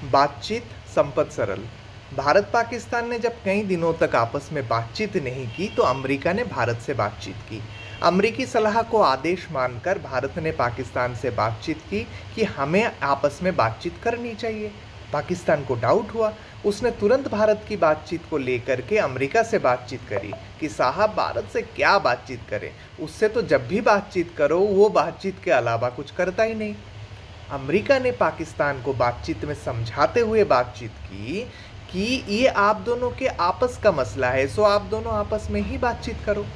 बातचीत संपत सरल। भारत पाकिस्तान ने जब कई दिनों तक आपस में बातचीत नहीं की तो अमेरिका ने भारत से बातचीत की। अमेरिकी सलाह को आदेश मानकर भारत ने पाकिस्तान से बातचीत की कि हमें आपस में बातचीत करनी चाहिए। पाकिस्तान को डाउट हुआ, उसने तुरंत भारत की बातचीत को लेकर के अमेरिका से बातचीत करी कि साहब भारत से क्या बातचीत करें, उससे तो जब भी बातचीत करो वो बातचीत के अलावा कुछ करता ही नहीं। अमेरिका ने पाकिस्तान को बातचीत में समझाते हुए बातचीत की कि ये आप दोनों के आपस का मसला है, सो आप दोनों आपस में ही बातचीत करो।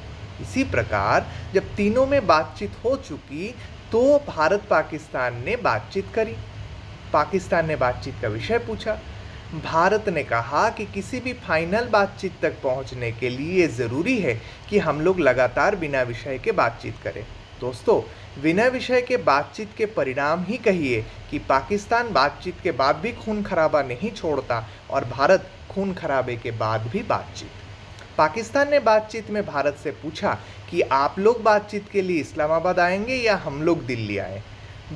इसी प्रकार जब तीनों में बातचीत हो चुकी तो भारत पाकिस्तान ने बातचीत करी। पाकिस्तान ने बातचीत का विषय पूछा। भारत ने कहा कि किसी भी फाइनल बातचीत तक पहुंचने के लिए ज़रूरी है कि हम लोग लगातार बिना विषय के बातचीत करें। दोस्तों, बिना विषय के बातचीत के परिणाम ही कहिए कि पाकिस्तान बातचीत के बाद भी खून खराबा नहीं छोड़ता और भारत खून खराबे के बाद भी बातचीत। पाकिस्तान ने बातचीत में भारत से पूछा कि आप लोग बातचीत के लिए इस्लामाबाद आएंगे या हम लोग दिल्ली आए।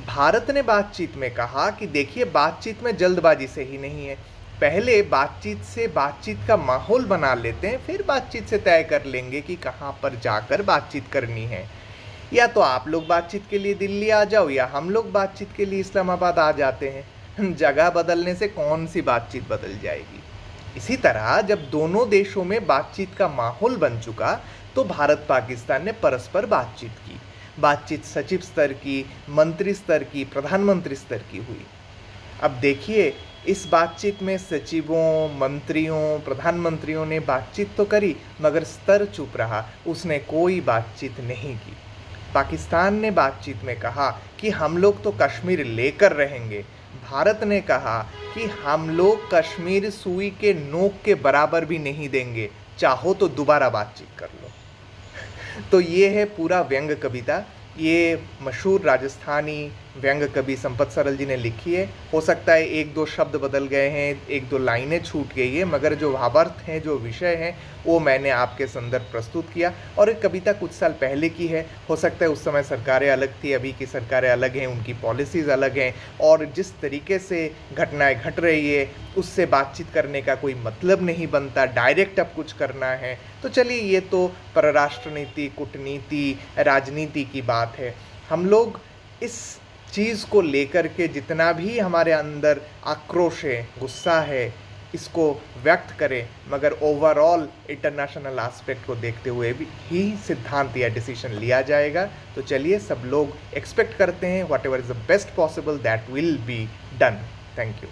भारत ने बातचीत में कहा कि देखिए, बातचीत में जल्दबाजी से ही नहीं है, पहले बातचीत से बातचीत का माहौल बना लेते हैं, फिर बातचीत से तय कर लेंगे कि कहाँ पर जाकर बातचीत करनी है। या तो आप लोग बातचीत के लिए दिल्ली आ जाओ या हम लोग बातचीत के लिए इस्लामाबाद आ जाते हैं। जगह बदलने से कौन सी बातचीत बदल जाएगी। इसी तरह जब दोनों देशों में बातचीत का माहौल बन चुका तो भारत पाकिस्तान ने परस्पर बातचीत की। बातचीत सचिव स्तर की, मंत्री स्तर की, प्रधानमंत्री स्तर की हुई। अब देखिए, इस बातचीत में सचिवों, मंत्रियों, प्रधानमंत्रियों ने बातचीत तो करी मगर स्तर चुप रहा, उसने कोई बातचीत नहीं की। पाकिस्तान ने बातचीत में कहा कि हम लोग तो कश्मीर लेकर रहेंगे। भारत ने कहा कि हम लोग कश्मीर सुई के नोक के बराबर भी नहीं देंगे, चाहो तो दोबारा बातचीत कर लो। तो ये है पूरा व्यंग कविता। ये मशहूर राजस्थानी व्यंग कवि संपत सरल जी ने लिखी है। हो सकता है एक दो शब्द बदल गए हैं, एक दो लाइनें छूट गई है, मगर जो भावार्थ हैं, जो विषय हैं, वो मैंने आपके संदर्भ प्रस्तुत किया। और एक कविता कुछ साल पहले की है। हो सकता है उस समय सरकारें अलग थी, अभी की सरकारें अलग हैं, उनकी पॉलिसीज़ अलग हैं, और जिस तरीके से घटनाएं घट रही है उससे बातचीत करने का कोई मतलब नहीं बनता, डायरेक्ट अब कुछ करना है। तो चलिए, ये तो परराष्ट्र नीति, कूटनीति, राजनीति की बात है। हम लोग इस चीज़ को लेकर के जितना भी हमारे अंदर आक्रोश है, गुस्सा है, इसको व्यक्त करें, मगर ओवरऑल इंटरनेशनल एस्पेक्ट को देखते हुए भी ही सिद्धांत या डिसीजन लिया जाएगा। तो चलिए, सब लोग एक्सपेक्ट करते हैं what ever is the best possible that will be done. Thank you.